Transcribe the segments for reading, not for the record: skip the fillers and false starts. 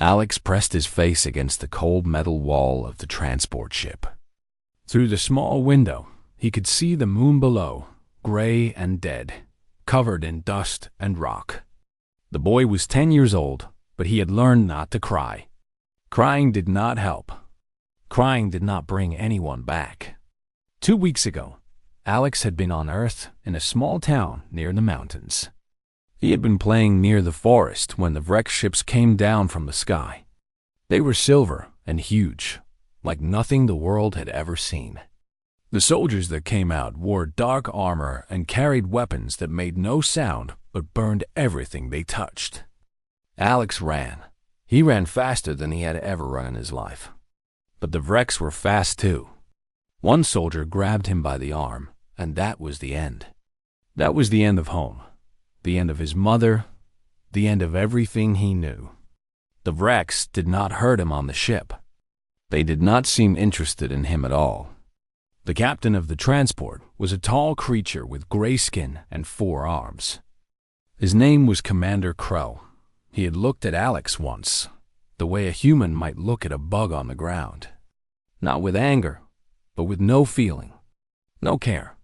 Alex pressed his face against the cold metal wall of the transport ship. Through the small window, he could see the moon below, gray and dead, covered in dust and rock. The boy was 10 years old, but he had learned not to cry. Crying did not help. Crying did not bring anyone back. 2 weeks ago, Alex had been on Earth in a small town near the mountains. He had been playing near the forest when the wrecked ships came down from the sky. They were silver and huge, like nothing the world had ever seen. The soldiers that came out wore dark armor and carried weapons that made no sound but burned everything they touched. Alex ran. He ran faster than he had ever run in his life. But the wrecks were fast too. One soldier grabbed him by the arm, and that was the end. That was the end of home, the end of his mother, the end of everything he knew. The wrecks did not hurt him on the ship. They did not seem interested in him at all. The captain of the transport was a tall creature with gray skin and 4 arms. His name was Commander Crow. He had looked at Alex once, the way a human might look at a bug on the ground. Not with anger, but with no feeling, no care,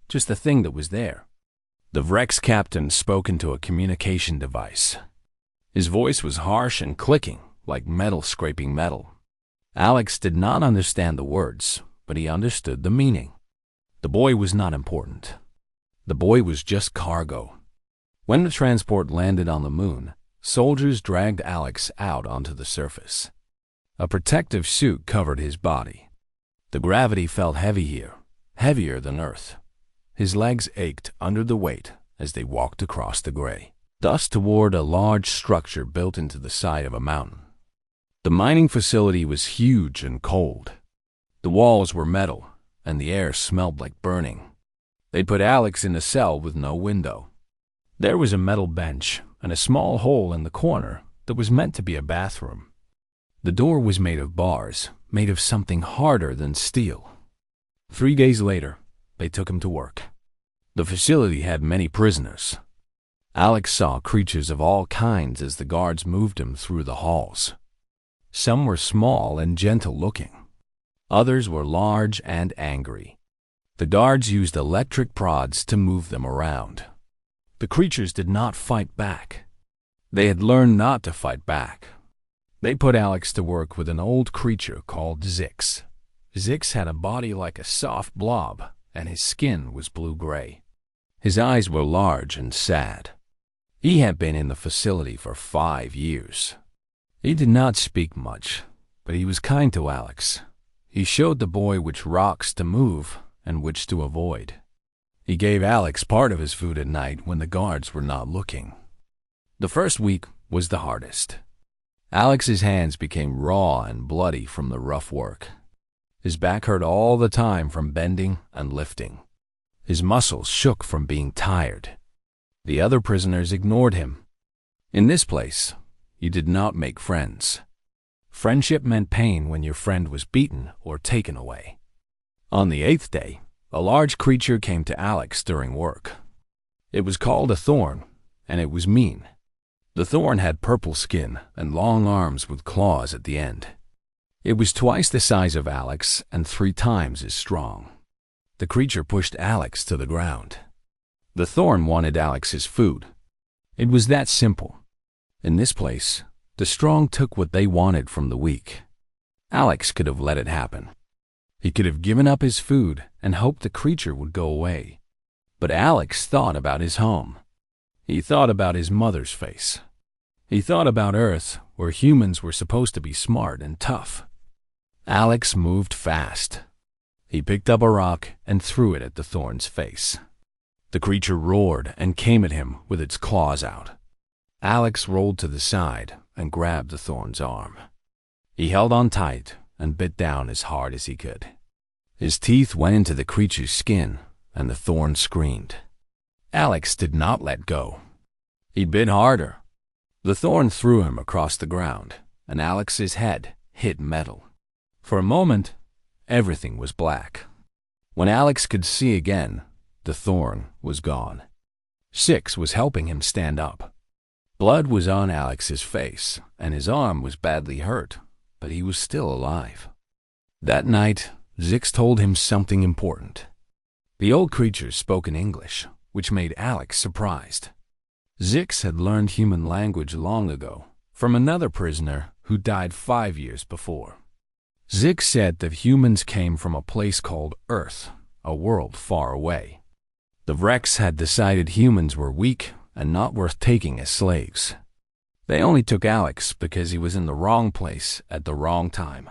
just the thing that was there. The wreck's captain spoke into a communication device. His voice was harsh and clicking, like metal scraping metal. Alex did not understand the words, but he understood the meaning. The boy was not important. The boy was just cargo. When the transport landed on the moon, soldiers dragged Alex out onto the surface. A protective suit covered his body. The gravity felt heavy here, heavier than Earth. His legs ached under the weight as they walked across the gray dust toward a large structure built into the side of a mountain. The mining facility was huge and cold. The walls were metal, and the air smelled like burning. They put Alex in a cell with no window. There was a metal bench and a small hole in the corner that was meant to be a bathroom. The door was made of bars, made of something harder than steel. 3 days later, they took him to work. The facility had many prisoners. Alex saw creatures of all kinds as the guards moved him through the halls. Some were small and gentle-looking. Others were large and angry. The guards used electric prods to move them around. The creatures did not fight back. They had learned not to fight back. They put Alex to work with an old creature called Zix. Zix had a body like a soft blob, and his skin was blue-gray. His eyes were large and sad. He had been in the facility for 5 years. He did not speak much, but he was kind to Alex. He showed the boy which rocks to move and which to avoid. He gave Alex part of his food at night when the guards were not looking. The first week was the hardest. Alex's hands became raw and bloody from the rough work. His back hurt all the time from bending and lifting. His muscles shook from being tired. The other prisoners ignored him. In this place, you did not make friends. Friendship meant pain when your friend was beaten or taken away. On the 8th day, a large creature came to Alex during work. It was called a thorn, and it was mean. The thorn had purple skin and long arms with claws at the end. It was twice the size of Alex and 3 times as strong. The creature pushed Alex to the ground. The thorn wanted Alex's food. It was that simple. In this place, the strong took what they wanted from the weak. Alex could have let it happen. He could have given up his food and hoped the creature would go away. But Alex thought about his home. He thought about his mother's face. He thought about Earth, where humans were supposed to be smart and tough. Alex moved fast. He picked up a rock and threw it at the thorn's face. The creature roared and came at him with its claws out. Alex rolled to the side and grabbed the thorn's arm. He held on tight and bit down as hard as he could. His teeth went into the creature's skin, and the thorn screamed. Alex did not let go. He bit harder. The thorn threw him across the ground, and Alex's head hit metal. For a moment, everything was black. When Alex could see again, the thorn was gone. Six was helping him stand up. Blood was on Alex's face, and his arm was badly hurt, but he was still alive. That night, Zix told him something important. The old creatures spoke in English, which made Alex surprised. Zix had learned human language long ago from another prisoner who died 5 years before. Zix said that humans came from a place called Earth, a world far away. The Vrex had decided humans were weak and not worth taking as slaves. They only took Alex because he was in the wrong place at the wrong time.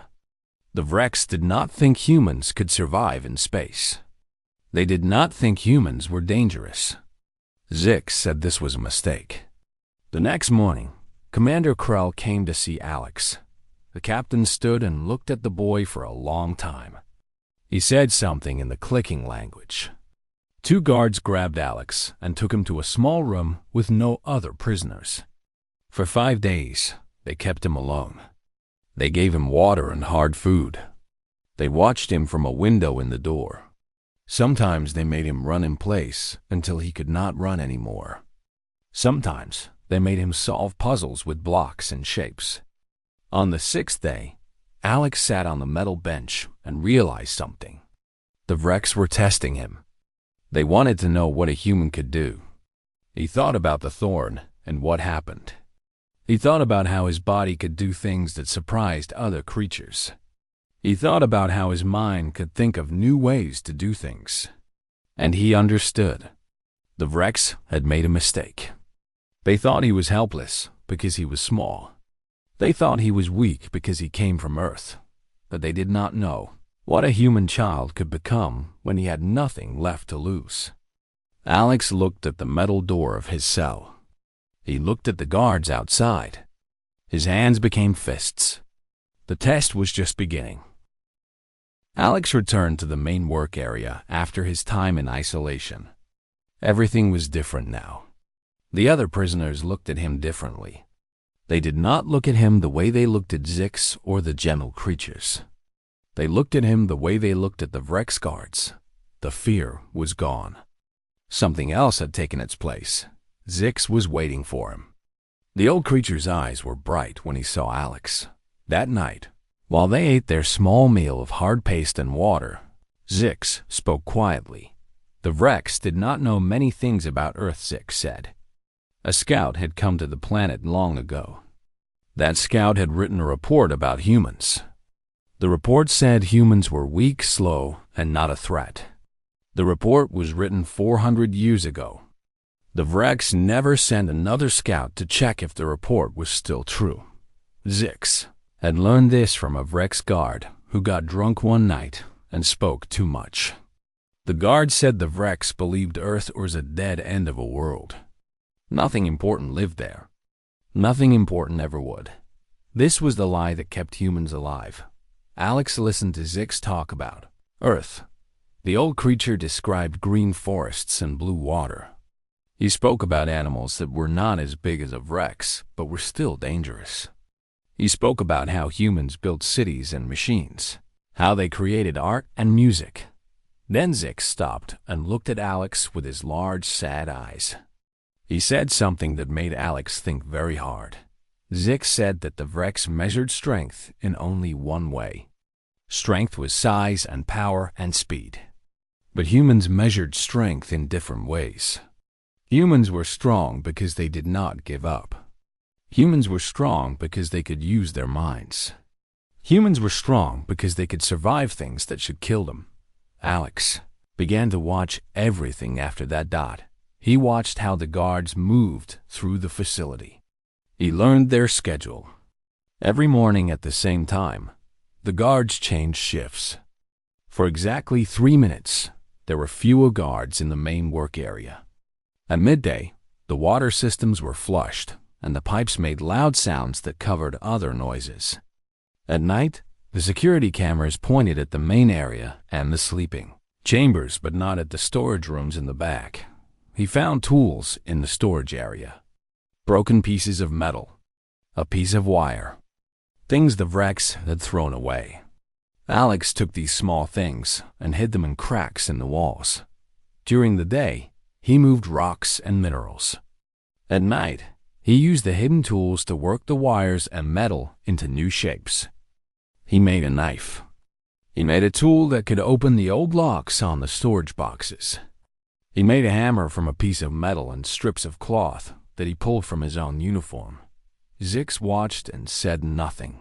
The Vrex did not think humans could survive in space. They did not think humans were dangerous. Zix said this was a mistake. The next morning, Commander Krell came to see Alex. The captain stood and looked at the boy for a long time. He said something in the clicking language. 2 guards grabbed Alex and took him to a small room with no other prisoners. For 5 days, they kept him alone. They gave him water and hard food. They watched him from a window in the door. Sometimes they made him run in place until he could not run anymore. Sometimes they made him solve puzzles with blocks and shapes. On the 6th day, Alex sat on the metal bench and realized something. The Vrex were testing him. They wanted to know what a human could do. He thought about the thorn and what happened. He thought about how his body could do things that surprised other creatures. He thought about how his mind could think of new ways to do things. And he understood. The Vrex had made a mistake. They thought he was helpless because he was small. They thought he was weak because he came from Earth. But they did not know what a human child could become when he had nothing left to lose. Alex looked at the metal door of his cell. He looked at the guards outside. His hands became fists. The test was just beginning. Alex returned to the main work area after his time in isolation. Everything was different now. The other prisoners looked at him differently. They did not look at him the way they looked at Zix or the gentle creatures. They looked at him the way they looked at the Vrex guards. The fear was gone. Something else had taken its place. Zix was waiting for him. The old creature's eyes were bright when he saw Alex. That night, while they ate their small meal of hard paste and water, Zix spoke quietly. The Vrex did not know many things about Earth, Zix said. A scout had come to the planet long ago. That scout had written a report about humans. The report said humans were weak, slow, and not a threat. The report was written 400 years ago. The Vrex never sent another scout to check if the report was still true. Zix had learned this from a Vrex guard who got drunk one night and spoke too much. The guard said the Vrex believed Earth was a dead end of a world. Nothing important lived there. Nothing important ever would. This was the lie that kept humans alive. Alex listened to Zix talk about Earth. The old creature described green forests and blue water. He spoke about animals that were not as big as a Vrex, but were still dangerous. He spoke about how humans built cities and machines, how they created art and music. Then Zix stopped and looked at Alex with his large, sad eyes. He said something that made Alex think very hard. Zix said that the Vrex measured strength in only one way. Strength was size and power and speed. But humans measured strength in different ways. Humans were strong because they did not give up. Humans were strong because they could use their minds. Humans were strong because they could survive things that should kill them. Alex began to watch everything after that dot. He watched how the guards moved through the facility. He learned their schedule. Every morning at the same time, the guards changed shifts. For exactly 3 minutes, there were fewer guards in the main work area. At midday, the water systems were flushed, and the pipes made loud sounds that covered other noises. At night, the security cameras pointed at the main area and the sleeping chambers, but not at the storage rooms in the back. He found tools in the storage area. Broken pieces of metal, a piece of wire, things the Vrex had thrown away. Alex took these small things and hid them in cracks in the walls. During the day, he moved rocks and minerals. At night, He used the hidden tools to work the wires and metal into new shapes. He made a knife. He made a tool that could open the old locks on the storage boxes. He made a hammer from a piece of metal and strips of cloth that he pulled from his own uniform. Zix watched and said nothing.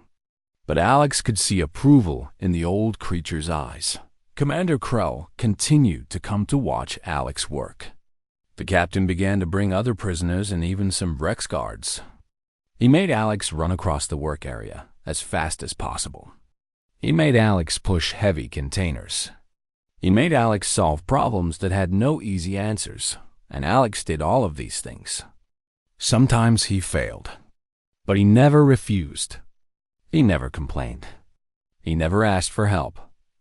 But Alex could see approval in the old creature's eyes. Commander Krell continued to come to watch Alex work. The captain began to bring other prisoners and even some Rex guards. He made Alex run across the work area as fast as possible. He made Alex push heavy containers. He made Alex solve problems that had no easy answers, and Alex did all of these things. Sometimes he failed, but he never refused. He never complained. He never asked for help.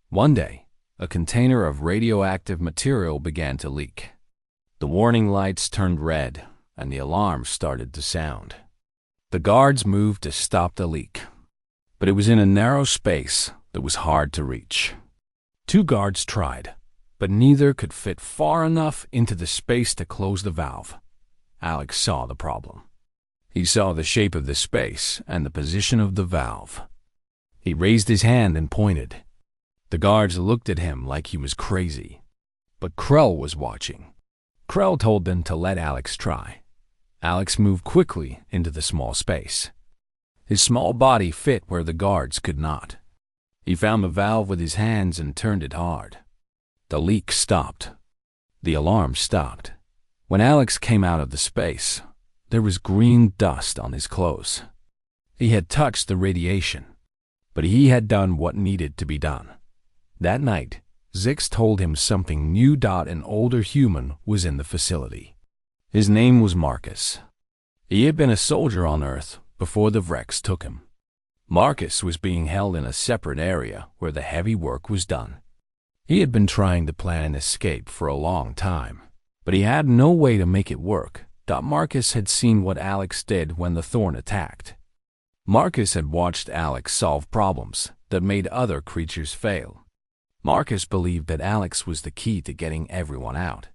One day, a container of radioactive material began to leak. The warning lights turned red, and the alarm started to sound. The guards moved to stop the leak, but it was in a narrow space that was hard to reach. 2 guards tried, but neither could fit far enough into the space to close the valve. Alex saw the problem. He saw the shape of the space and the position of the valve. He raised his hand and pointed. The guards looked at him like he was crazy. But Krell was watching. Krell told them to let Alex try. Alex moved quickly into the small space. His small body fit where the guards could not. He found the valve with his hands and turned it hard. The leak stopped. The alarm stopped. When Alex came out of the space, there was green dust on his clothes. He had touched the radiation, but he had done what needed to be done. That night, Zix told him something new. An older human was in the facility. His name was Marcus. He had been a soldier on Earth before the Vrex took him. Marcus was being held in a separate area where the heavy work was done. He had been trying to plan an escape for a long time, but he had no way to make it work. Marcus had seen what Alex did when the Thorn attacked. Marcus had watched Alex solve problems that made other creatures fail. Marcus believed that Alex was the key to getting everyone out.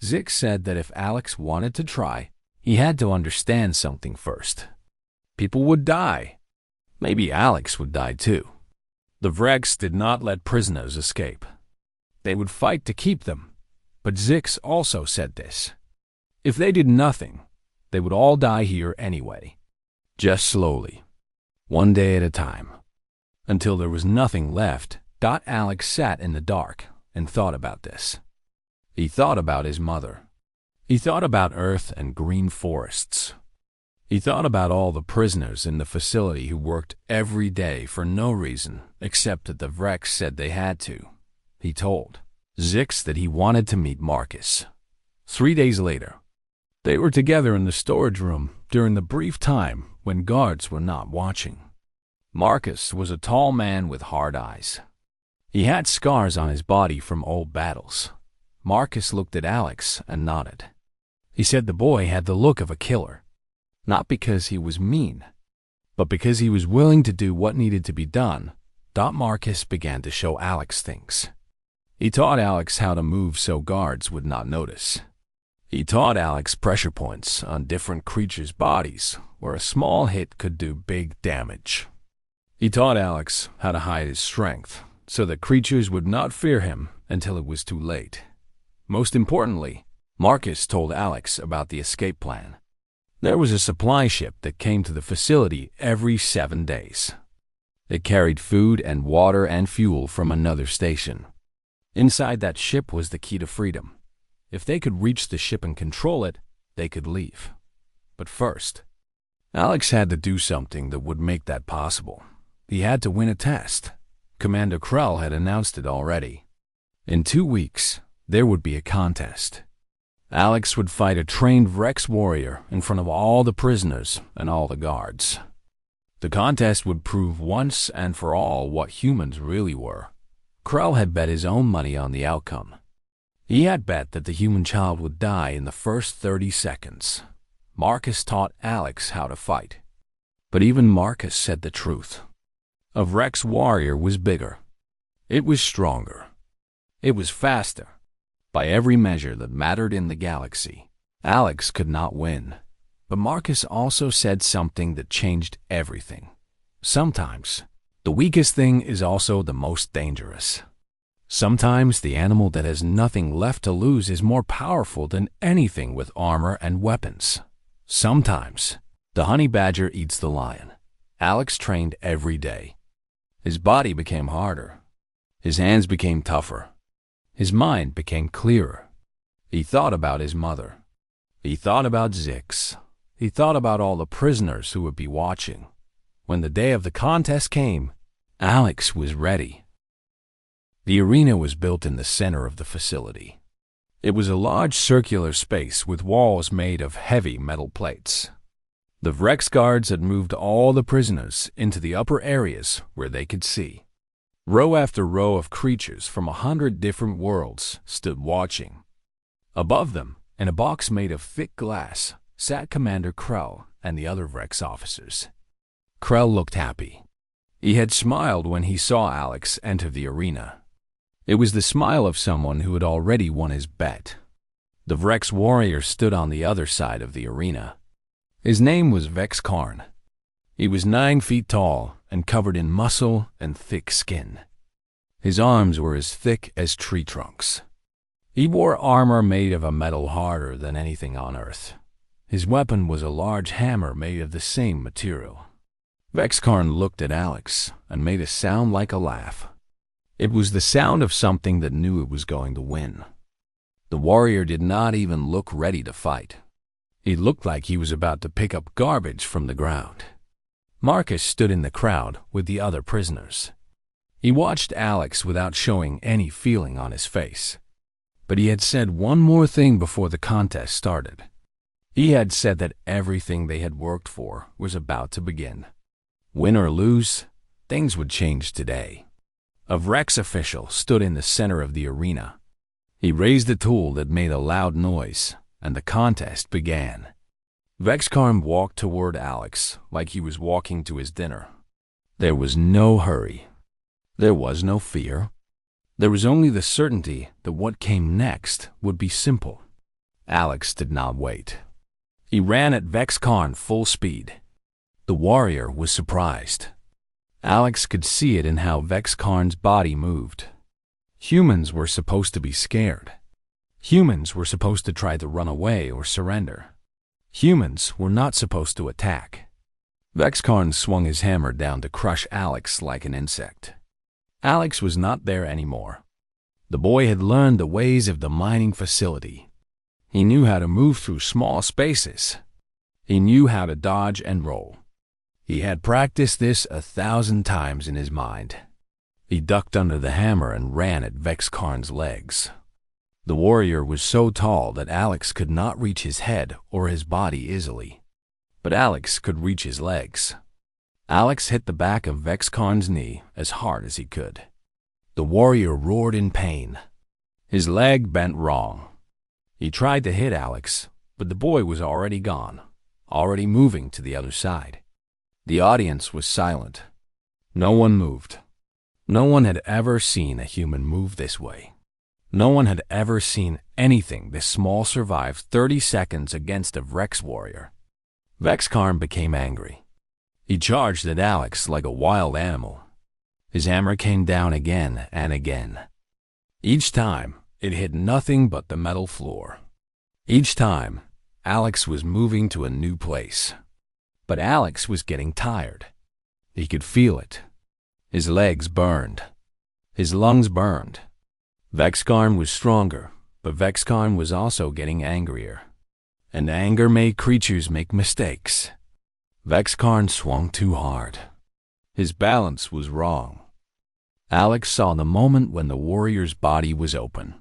Zix said that if Alex wanted to try, he had to understand something first. People would die. Maybe Alex would die too. The Vrex did not let prisoners escape. They would fight to keep them. But Zix also said this. If they did nothing, they would all die here anyway. Just slowly. One day at a time. Until there was nothing left. Alex sat in the dark and thought about this. He thought about his mother. He thought about Earth and green forests. He thought about all the prisoners in the facility who worked every day for no reason except that the Vrex said they had to. He told Zix that he wanted to meet Marcus. 3 days later, they were together in the storage room during the brief time when guards were not watching. Marcus was a tall man with hard eyes. He had scars on his body from old battles. Marcus looked at Alex and nodded. He said the boy had the look of a killer, not because he was mean, but because he was willing to do what needed to be done. Marcus began to show Alex things. He taught Alex how to move so guards would not notice. He taught Alex pressure points on different creatures' bodies where a small hit could do big damage. He taught Alex how to hide his strength so that creatures would not fear him until it was too late. Most importantly, Marcus told Alex about the escape plan. There was a supply ship that came to the facility every 7 days. It carried food and water and fuel from another station. Inside that ship was the key to freedom. If they could reach the ship and control it, they could leave. But first, Alex had to do something that would make that possible. He had to win a test. Commander Krell had announced it already. In 2 weeks, there would be a contest. Alex would fight a trained Vrex warrior in front of all the prisoners and all the guards. The contest would prove once and for all what humans really were. Krell had bet his own money on the outcome. He had bet that the human child would die in the first 30 seconds. Marcus taught Alex how to fight. But even Marcus said the truth. A Vrex warrior was bigger. It was stronger. It was faster. By every measure that mattered in the galaxy, Alex could not win. But Marcus also said something that changed everything. Sometimes, the weakest thing is also the most dangerous. Sometimes the animal that has nothing left to lose is more powerful than anything with armor and weapons. Sometimes, the honey badger eats the lion. Alex trained every day. His body became harder. His hands became tougher. His mind became clearer. He thought about his mother. He thought about Zix. He thought about all the prisoners who would be watching. When the day of the contest came, Alex was ready. The arena was built in the center of the facility. It was a large circular space with walls made of heavy metal plates. The Vrex guards had moved all the prisoners into the upper areas where they could see. Row after row of creatures from 100 different worlds stood watching. Above them, in a box made of thick glass, sat Commander Krell and the other Vrex officers. Krell looked happy. He had smiled when he saw Alex enter the arena. It was the smile of someone who had already won his bet. The Vrex warrior stood on the other side of the arena. His name was Vex Karn. He was 9 feet tall and covered in muscle and thick skin. His arms were as thick as tree trunks. He wore armor made of a metal harder than anything on Earth. His weapon was a large hammer made of the same material. Vex Karn looked at Alex and made a sound like a laugh. It was the sound of something that knew it was going to win. The warrior did not even look ready to fight. He looked like he was about to pick up garbage from the ground. Marcus stood in the crowd with the other prisoners. He watched Alex without showing any feeling on his face. But he had said one more thing before the contest started. He had said that everything they had worked for was about to begin. Win or lose, things would change today. A Vrex official stood in the center of the arena. He raised a tool that made a loud noise, and the contest began. Vex Karn walked toward Alex like he was walking to his dinner. There was no hurry. There was no fear. There was only the certainty that what came next would be simple. Alex did not wait. He ran at Vex Karn full speed. The warrior was surprised. Alex could see it in how Vex Karn's body moved. Humans were supposed to be scared. Humans were supposed to try to run away or surrender. Humans were not supposed to attack. Vex Karn swung his hammer down to crush Alex like an insect. Alex was not there anymore. The boy had learned the ways of the mining facility. He knew how to move through small spaces. He knew how to dodge and roll. He had practiced this 1,000 times in his mind. He ducked under the hammer and ran at Vex Karn's legs. The warrior was so tall that Alex could not reach his head or his body easily. But Alex could reach his legs. Alex hit the back of Vex Karn's knee as hard as he could. The warrior roared in pain. His leg bent wrong. He tried to hit Alex, but the boy was already gone, already moving to the other side. The audience was silent. No one moved. No one had ever seen a human move this way. No one had ever seen anything this small survive 30 seconds against a Vrex warrior. Vex Karn became angry. He charged at Alex like a wild animal. His hammer came down again and again. Each time, it hit nothing but the metal floor. Each time, Alex was moving to a new place. But Alex was getting tired. He could feel it. His legs burned. His lungs burned. Vex Karn was stronger, but Vex Karn was also getting angrier. And anger made creatures make mistakes. Vex Karn swung too hard. His balance was wrong. Alex saw the moment when the warrior's body was open.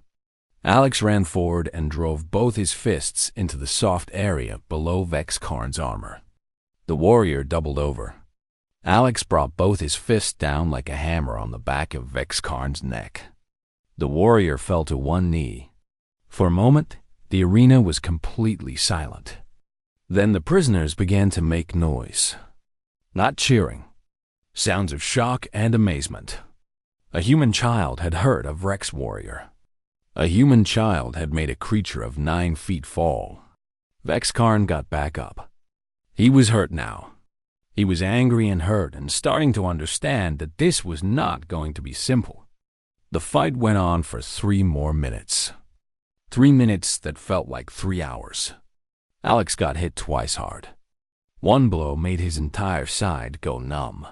Alex ran forward and drove both his fists into the soft area below Vex Karn's armor. The warrior doubled over. Alex brought both his fists down like a hammer on the back of Vex Karn's neck. The warrior fell to one knee. For a moment, the arena was completely silent. Then the prisoners began to make noise. Not cheering. Sounds of shock and amazement. A human child had hurt a Vrex warrior. A human child had made a creature of 9 feet fall. Vex Karn got back up. He was hurt now. He was angry and hurt and starting to understand that this was not going to be simple. The fight went on for 3 more minutes. 3 minutes that felt like 3 hours. Alex got hit twice hard. One blow made his entire side go numb.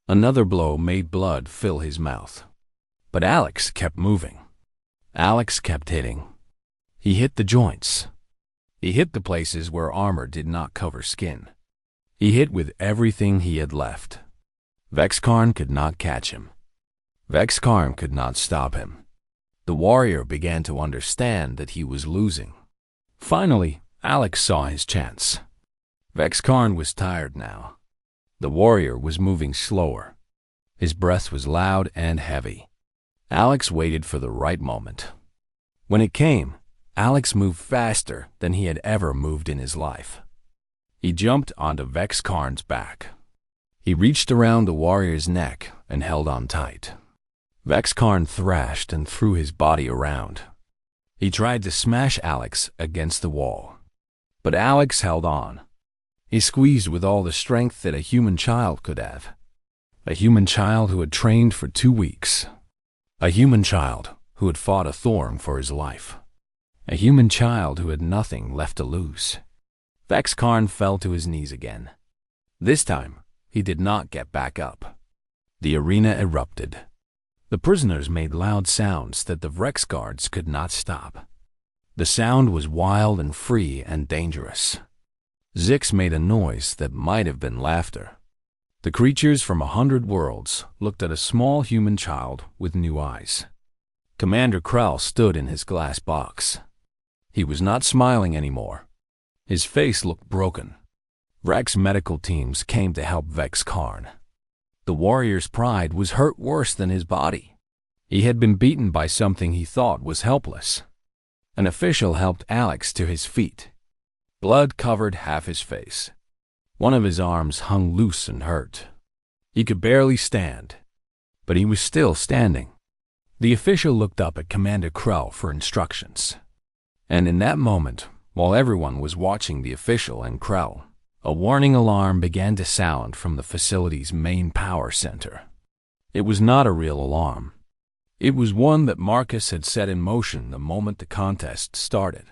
Another blow made blood fill his mouth. But Alex kept moving. Alex kept hitting. He hit the joints. He hit the places where armor did not cover skin. He hit with everything he had left. Vexkarn could not catch him. Vexkarn could not stop him. The warrior began to understand that he was losing. Finally, Alex saw his chance. Vexkarn was tired now. The warrior was moving slower. His breath was loud and heavy. Alex waited for the right moment. When it came, Alex moved faster than he had ever moved in his life. He jumped onto Vexkarn's back. He reached around the warrior's neck and held on tight. Vexkarn thrashed and threw his body around. He tried to smash Alex against the wall. But Alex held on. He squeezed with all the strength that a human child could have. A human child who had trained for 2 weeks. A human child who had fought a thorn for his life. A human child who had nothing left to lose. Vexkarn fell to his knees again. This time, he did not get back up. The arena erupted. The prisoners made loud sounds that the Vrex guards could not stop. The sound was wild and free and dangerous. Zix made a noise that might have been laughter. The creatures from 100 worlds looked at a small human child with new eyes. Commander Krell stood in his glass box. He was not smiling anymore. His face looked broken. Vrex medical teams came to help Vexkarn. The warrior's pride was hurt worse than his body. He had been beaten by something he thought was helpless. An official helped Alex to his feet. Blood covered half his face. One of his arms hung loose and hurt. He could barely stand, but he was still standing. The official looked up at Commander Krell for instructions. And in that moment, while everyone was watching the official and Krell, a warning alarm began to sound from the facility's main power center. It was not a real alarm. It was one that Marcus had set in motion the moment the contest started.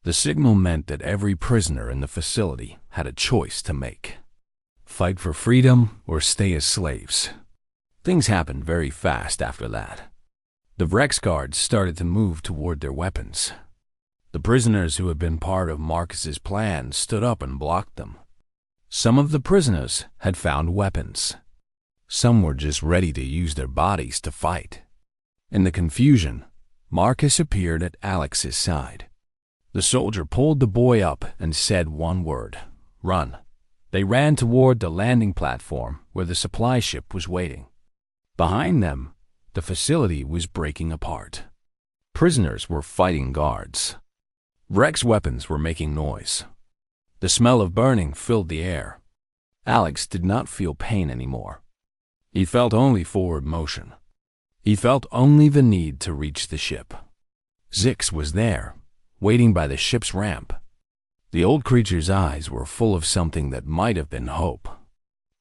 The signal meant that every prisoner in the facility had a choice to make. Fight for freedom or stay as slaves. Things happened very fast after that. The Vrex guards started to move toward their weapons. The prisoners who had been part of Marcus's plan stood up and blocked them. Some of the prisoners had found weapons. Some were just ready to use their bodies to fight. In the confusion, Marcus appeared at Alex's side. The soldier pulled the boy up and said one word, "Run." They ran toward the landing platform where the supply ship was waiting. Behind them, the facility was breaking apart. Prisoners were fighting guards. Vrex weapons were making noise. The smell of burning filled the air. Alex did not feel pain anymore. He felt only forward motion. He felt only the need to reach the ship. Zix was there, waiting by the ship's ramp. The old creature's eyes were full of something that might have been hope.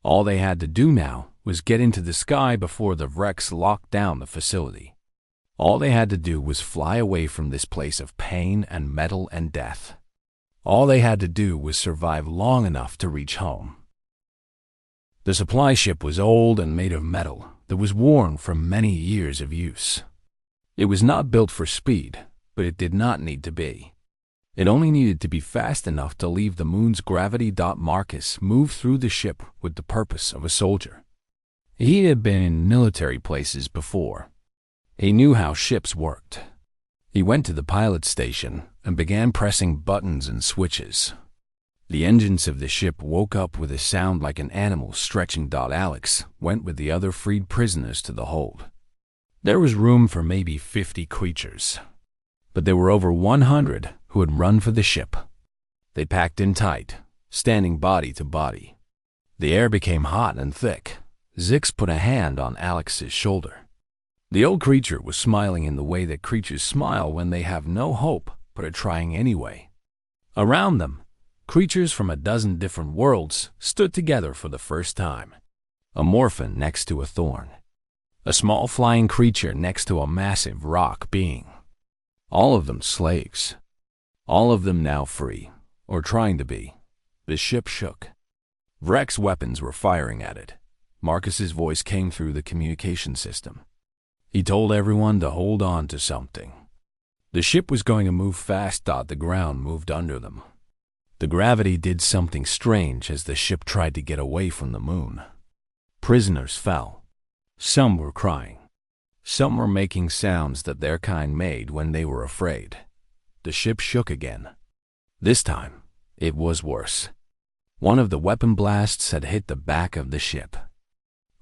All they had to do now was get into the sky before the Vrex locked down the facility. All they had to do was fly away from this place of pain and metal and death. All they had to do was survive long enough to reach home. The supply ship was old and made of metal that was worn from many years of use. It was not built for speed, but it did not need to be. It only needed to be fast enough to leave the moon's gravity. Marcus moved through the ship with the purpose of a soldier. He had been in military places before. He knew how ships worked. He went to the pilot station and began pressing buttons and switches. The engines of the ship woke up with a sound like an animal stretching. Alex went with the other freed prisoners to the hold. There was room for maybe 50 creatures, but there were over 100 who had run for the ship. They packed in tight, standing body to body. The air became hot and thick. Zix put a hand on Alex's shoulder. The old creature was smiling in the way that creatures smile when they have no hope but are trying anyway. Around them, Creatures from a dozen different worlds stood together for the first time. A morphin next to a thorn. A small flying creature next to a massive rock being. All of them slaves. All of them now free, or trying to be. The ship shook. Vrek's weapons were firing at it. Marcus's voice came through the communication system. He told everyone to hold on to something. The ship was going to move fast. The ground moved under them. The gravity did something strange as the ship tried to get away from the moon. Prisoners fell. Some were crying. Some were making sounds that their kind made when they were afraid. The ship shook again. This time, it was worse. One of the weapon blasts had hit the back of the ship.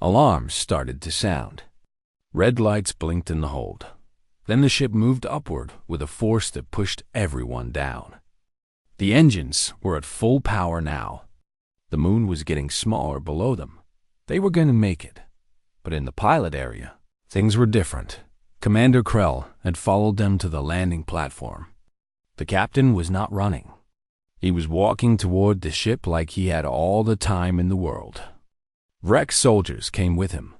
Alarms started to sound. Red lights blinked in the hold. Then the ship moved upward with a force that pushed everyone down. The engines were at full power now. The moon was getting smaller below them. They were going to make it. But in the pilot area, things were different. Commander Krell had followed them to the landing platform. The captain was not running. He was walking toward the ship like he had all the time in the world. Vrek's soldiers came with him,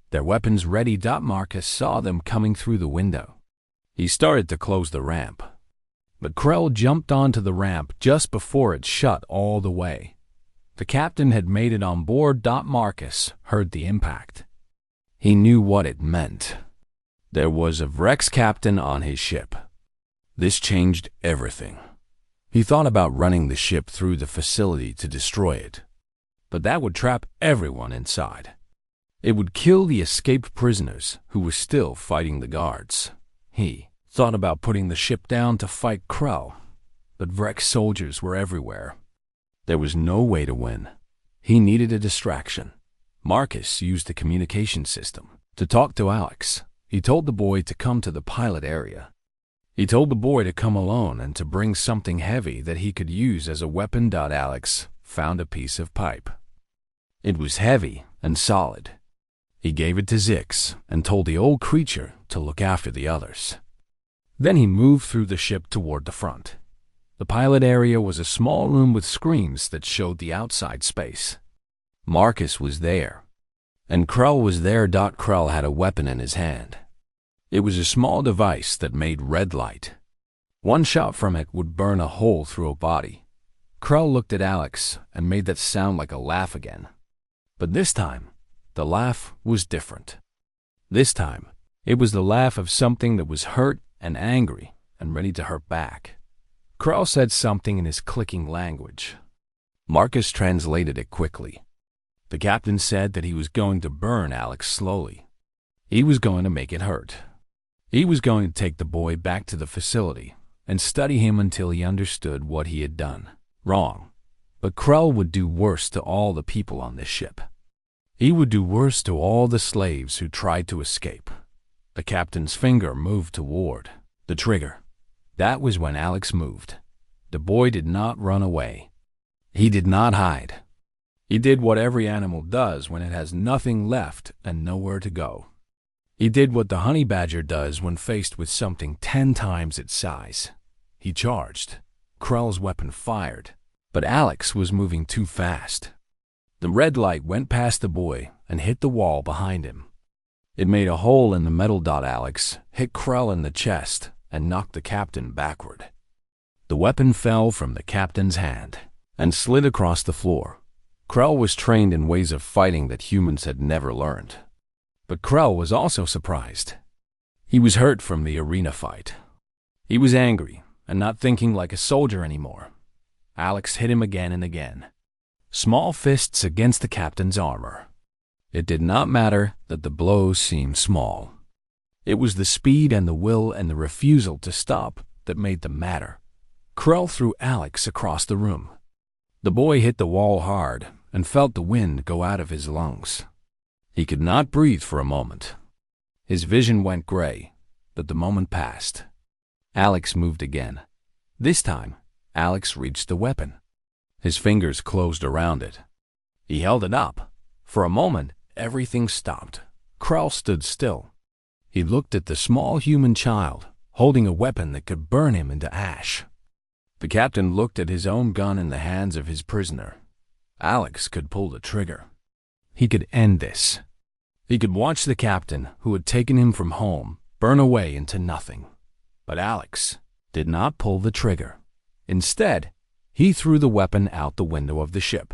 their weapons ready. Marcus saw them coming through the window. He started to close the ramp. But Krell jumped onto the ramp just before it shut all the way. The captain had made it on board. Marcus heard the impact. He knew what it meant. There was a Vrek's captain on his ship. This changed everything. He thought about running the ship through the facility to destroy it. But that would trap everyone inside. It would kill the escaped prisoners who were still fighting the guards. He thought about putting the ship down to fight Krell, but Vrek's soldiers were everywhere. There was no way to win. He needed a distraction. Marcus used the communication system to talk to Alex. He told the boy to come to the pilot area. He told the boy to come alone and to bring something heavy that he could use as a weapon. Alex found a piece of pipe. It was heavy and solid. He gave it to Zix and told the old creature to look after the others. Then he moved through the ship toward the front. The pilot area was a small room with screens that showed the outside space. Marcus was there, and Krell was there. Krell had a weapon in his hand. It was a small device that made red light. One shot from it would burn a hole through a body. Krell looked at Alex and made that sound like a laugh again. But this time, the laugh was different. This time, it was the laugh of something that was hurt and angry and ready to hurt back. Krell said something in his clicking language. Marcus translated it quickly. The captain said that he was going to burn Alex slowly. He was going to make it hurt. He was going to take the boy back to the facility and study him until he understood what he had done wrong. But Krell would do worse to all the people on this ship. He would do worse to all the slaves who tried to escape. The captain's finger moved toward the trigger. That was when Alex moved. The boy did not run away. He did not hide. He did what every animal does when it has nothing left and nowhere to go. He did what the honey badger does when faced with something 10 times its size. He charged. Krell's weapon fired, but Alex was moving too fast. The red light went past the boy and hit the wall behind him. It made a hole in the metal. Alex hit Krell in the chest and knocked the captain backward. The weapon fell from the captain's hand and slid across the floor. Krell was trained in ways of fighting that humans had never learned. But Krell was also surprised. He was hurt from the arena fight. He was angry and not thinking like a soldier anymore. Alex hit him again and again. Small fists against the captain's armor. It did not matter that the blows seemed small. It was the speed and the will and the refusal to stop that made them matter. Krell threw Alex across the room. The boy hit the wall hard and felt the wind go out of his lungs. He could not breathe for a moment. His vision went gray, but the moment passed. Alex moved again. This time, Alex reached the weapon. His fingers closed around it. He held it up. For a moment, everything stopped. Krell stood still. He looked at the small human child, holding a weapon that could burn him into ash. The captain looked at his own gun in the hands of his prisoner. Alex could pull the trigger. He could end this. He could watch the captain, who had taken him from home, burn away into nothing. But Alex did not pull the trigger. Instead, he threw the weapon out the window of the ship.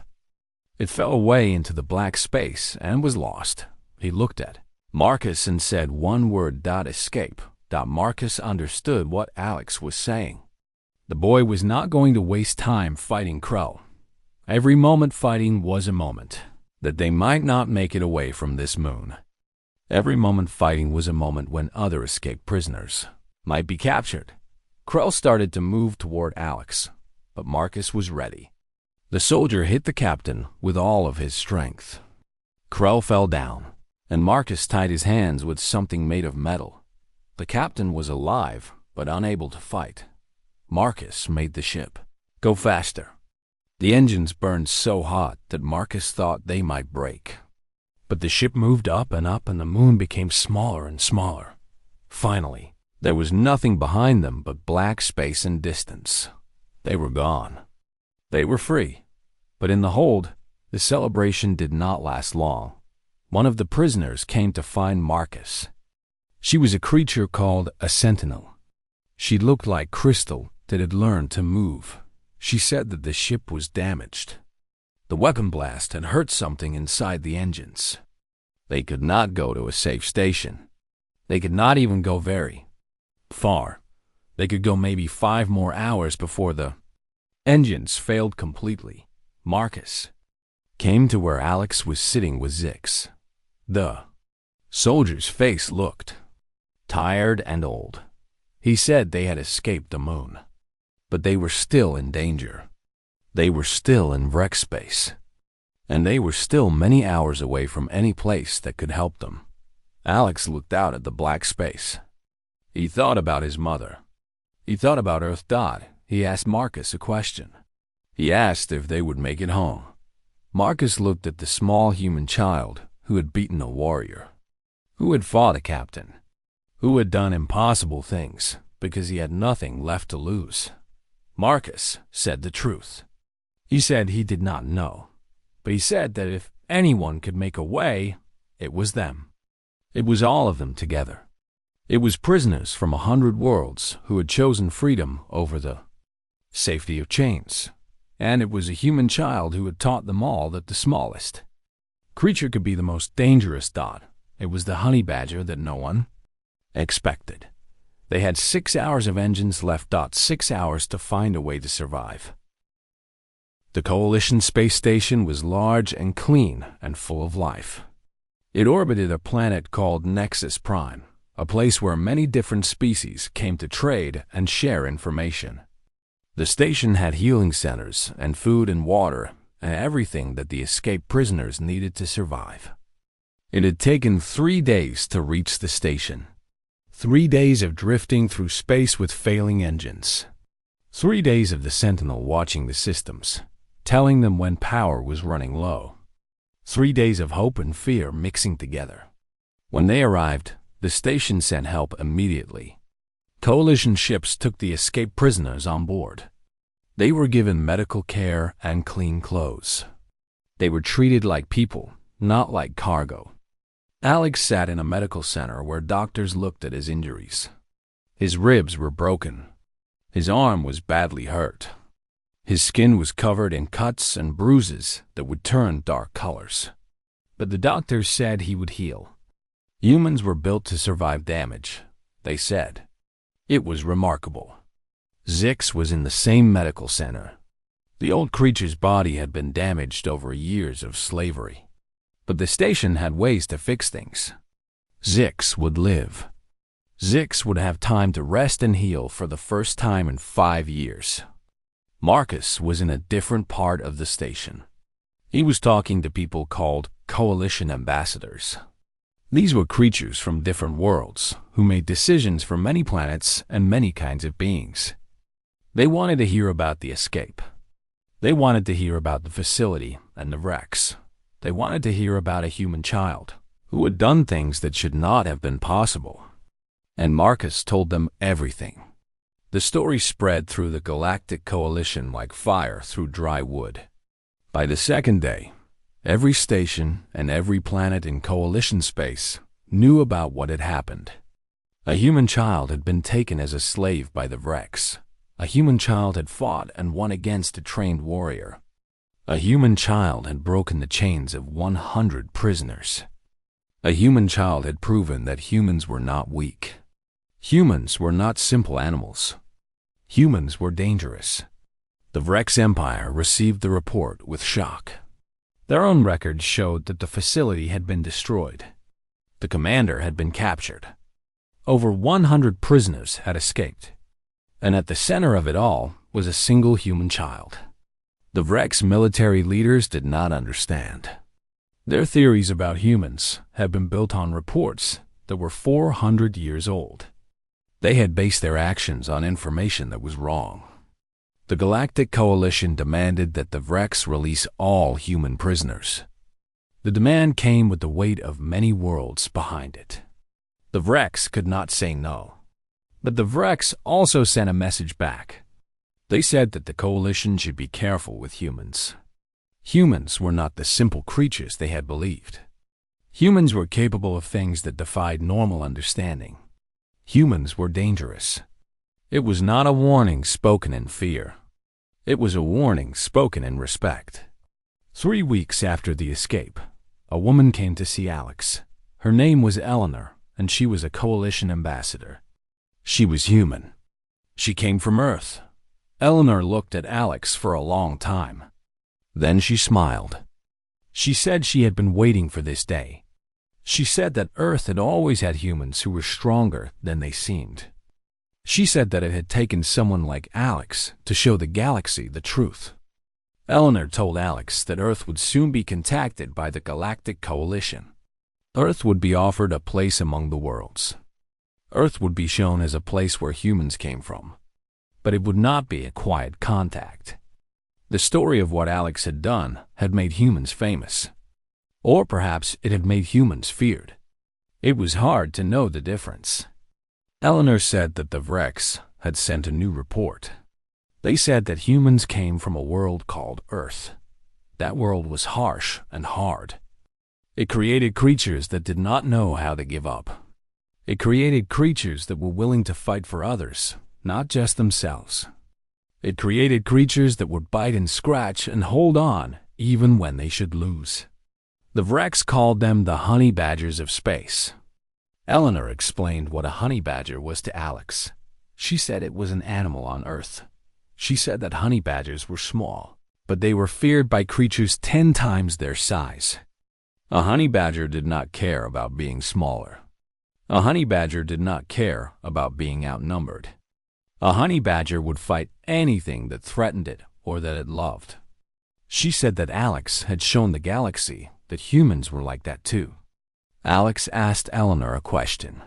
It fell away into the black space and was lost. He looked at Marcus and said one word, "escape." Marcus understood what Alex was saying. The boy was not going to waste time fighting Krell. Every moment fighting was a moment that they might not make it away from this moon. Every moment fighting was a moment when other escaped prisoners might be captured. Krell started to move toward Alex, but Marcus was ready. The soldier hit the captain with all of his strength. Krell fell down, and Marcus tied his hands with something made of metal. The captain was alive, but unable to fight. Marcus made the ship go faster. The engines burned so hot that Marcus thought they might break. But the ship moved up, and the moon became smaller and smaller. Finally, there was nothing behind them but black space and distance. They were gone. They were free. But in the hold, the celebration did not last long. One of the prisoners came to find Marcus. She was a creature called a sentinel. She looked like crystal that had learned to move. She said that the ship was damaged. The weapon blast had hurt something inside the engines. They could not go to a safe station. They could not even go very far. They could go maybe 5 more hours before the engines failed completely. Marcus came to where Alex was sitting with Zix. The soldier's face looked tired and old. He said they had escaped the moon, but they were still in danger. They were still in wreck space, and they were still many hours away from any place that could help them. Alex looked out at the black space. He thought about his mother. He thought about Earth. He asked Marcus a question. He asked if they would make it home. Marcus looked at the small human child who had beaten a warrior, who had fought a captain, who had done impossible things because he had nothing left to lose. Marcus said the truth. He said he did not know, but he said that if anyone could make a way, it was them. It was all of them together. It was prisoners from 100 worlds who had chosen freedom over the safety of chains. And it was a human child who had taught them all that the smallest creature could be the most dangerous. It was the honey badger that no one expected. They had 6 hours of engines left. 6 hours to find a way to survive. The Coalition space station was large and clean and full of life. It orbited a planet called Nexus Prime, a place where many different species came to trade and share information. The station had healing centers and food and water and everything that the escaped prisoners needed to survive. It had taken 3 days to reach the station. 3 days of drifting through space with failing engines. 3 days of the Sentinel watching the systems, telling them when power was running low. 3 days of hope and fear mixing together. When they arrived, the station sent help immediately. Coalition ships took the escaped prisoners on board. They were given medical care and clean clothes. They were treated like people, not like cargo. Alex sat in a medical center where doctors looked at his injuries. His ribs were broken. His arm was badly hurt. His skin was covered in cuts and bruises that would turn dark colors. But the doctors said he would heal. Humans were built to survive damage, they said. It was remarkable. Zix was in the same medical center. The old creature's body had been damaged over years of slavery. But the station had ways to fix things. Zix would live. Zix would have time to rest and heal for the first time in 5 years. Marcus was in a different part of the station. He was talking to people called Coalition ambassadors. These were creatures from different worlds who made decisions for many planets and many kinds of beings. They wanted to hear about the escape. They wanted to hear about the facility and the wrecks. They wanted to hear about a human child who had done things that should not have been possible. And Marcus told them everything. The story spread through the Galactic Coalition like fire through dry wood. By the second day, every station and every planet in Coalition space knew about what had happened. A human child had been taken as a slave by the Vrex. A human child had fought and won against a trained warrior. A human child had broken the chains of 100 prisoners. A human child had proven that humans were not weak. Humans were not simple animals. Humans were dangerous. The Vrex Empire received the report with shock. Their own records showed that the facility had been destroyed. The commander had been captured. Over 100 prisoners had escaped. And at the center of it all was a single human child. The Vrex military leaders did not understand. Their theories about humans had been built on reports that were 400 years old. They had based their actions on information that was wrong. The Galactic Coalition demanded that the Vrex release all human prisoners. The demand came with the weight of many worlds behind it. The Vrex could not say no. But the Vrex also sent a message back. They said that the Coalition should be careful with humans. Humans were not the simple creatures they had believed. Humans were capable of things that defied normal understanding. Humans were dangerous. It was not a warning spoken in fear. It was a warning spoken in respect. 3 weeks after the escape, a woman came to see Alex. Her name was Eleanor, and she was a Coalition ambassador. She was human. She came from Earth. Eleanor looked at Alex for a long time. Then she smiled. She said she had been waiting for this day. She said that Earth had always had humans who were stronger than they seemed. She said that it had taken someone like Alex to show the galaxy the truth. Eleanor told Alex that Earth would soon be contacted by the Galactic Coalition. Earth would be offered a place among the worlds. Earth would be shown as a place where humans came from. But it would not be a quiet contact. The story of what Alex had done had made humans famous. Or perhaps it had made humans feared. It was hard to know the difference. Eleanor said that the Vrex had sent a new report. They said that humans came from a world called Earth. That world was harsh and hard. It created creatures that did not know how to give up. It created creatures that were willing to fight for others, not just themselves. It created creatures that would bite and scratch and hold on even when they should lose. The Vrex called them the honey badgers of space. Eleanor explained what a honey badger was to Alex. She said it was an animal on Earth. She said that honey badgers were small, but they were feared by creatures 10 times their size. A honey badger did not care about being smaller. A honey badger did not care about being outnumbered. A honey badger would fight anything that threatened it or that it loved. She said that Alex had shown the galaxy that humans were like that too. Alex asked Eleanor a question.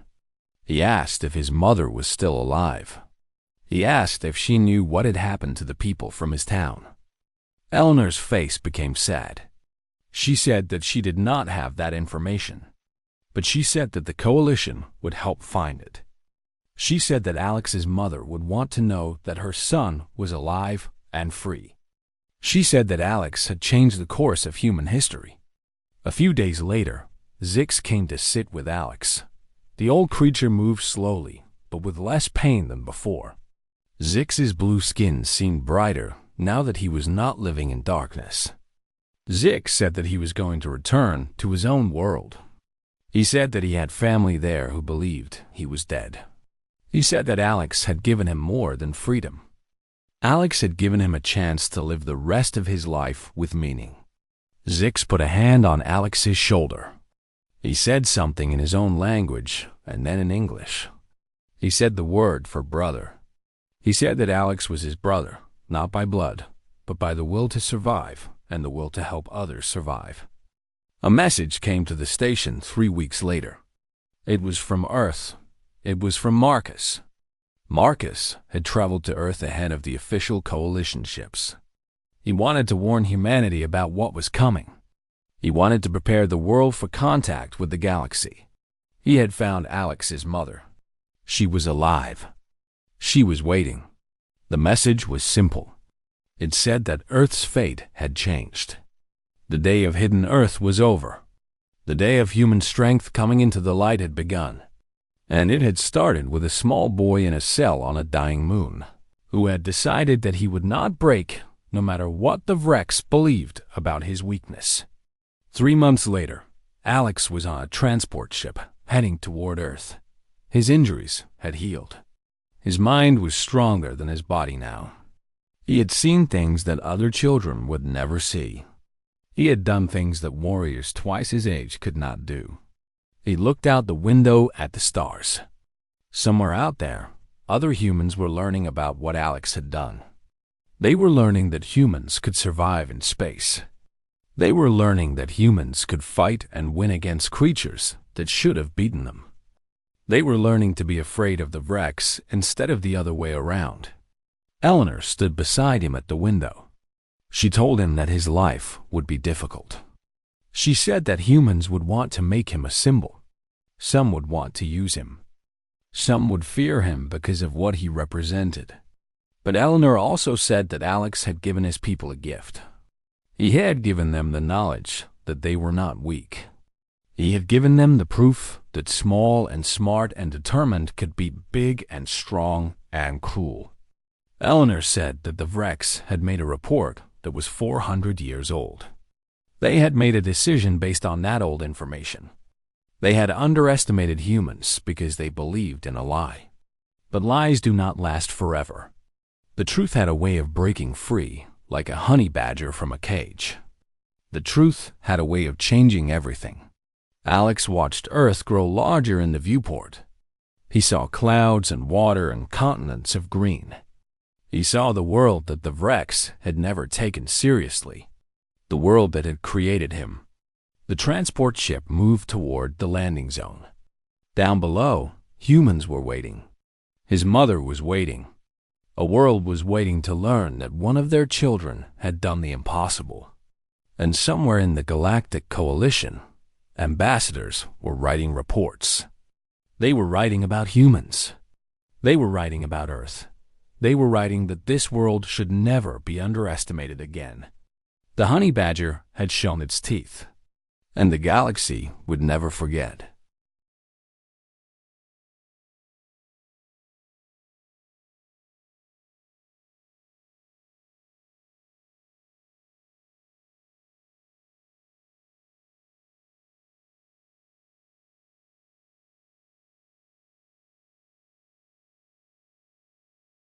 He asked if his mother was still alive. He asked if she knew what had happened to the people from his town. Eleanor's face became sad. She said that she did not have that information. But she said that the Coalition would help find it. She said that Alex's mother would want to know that her son was alive and free. She said that Alex had changed the course of human history. A few days later, Zix came to sit with Alex. The old creature moved slowly, but with less pain than before. Zix's blue skin seemed brighter now that he was not living in darkness. Zix said that he was going to return to his own world. He said that he had family there who believed he was dead. He said that Alex had given him more than freedom. Alex had given him a chance to live the rest of his life with meaning. Zix put a hand on Alex's shoulder. He said something in his own language and then in English. He said the word for brother. He said that Alex was his brother, not by blood, but by the will to survive and the will to help others survive. A message came to the station 3 weeks later. It was from Earth. It was from Marcus. Marcus had traveled to Earth ahead of the official Coalition ships. He wanted to warn humanity about what was coming. He wanted to prepare the world for contact with the galaxy. He had found Alex's mother. She was alive. She was waiting. The message was simple. It said that Earth's fate had changed. The day of hidden Earth was over. The day of human strength coming into the light had begun. And it had started with a small boy in a cell on a dying moon, who had decided that he would not break no matter what the Vrex believed about his weakness. 3 months later, Alex was on a transport ship heading toward Earth. His injuries had healed. His mind was stronger than his body now. He had seen things that other children would never see. He had done things that warriors twice his age could not do. He looked out the window at the stars. Somewhere out there, other humans were learning about what Alex had done. They were learning that humans could survive in space. They were learning that humans could fight and win against creatures that should have beaten them. They were learning to be afraid of the Vrex instead of the other way around. Eleanor stood beside him at the window. She told him that his life would be difficult. She said that humans would want to make him a symbol. Some would want to use him. Some would fear him because of what he represented. But Eleanor also said that Alex had given his people a gift. He had given them the knowledge that they were not weak. He had given them the proof that small and smart and determined could be big and strong and cruel. Eleanor said that the Vrex had made a report that was 400 years old. They had made a decision based on that old information. They had underestimated humans because they believed in a lie. But lies do not last forever. The truth had a way of breaking free, like a honey badger from a cage. The truth had a way of changing everything. Alex watched Earth grow larger in the viewport. He saw clouds and water and continents of green. He saw the world that the Vrex had never taken seriously, the world that had created him. The transport ship moved toward the landing zone. Down below, humans were waiting. His mother was waiting. A world was waiting to learn that one of their children had done the impossible. And somewhere in the Galactic Coalition, ambassadors were writing reports. They were writing about humans. They were writing about Earth. They were writing that this world should never be underestimated again. The honey badger had shown its teeth, and the galaxy would never forget.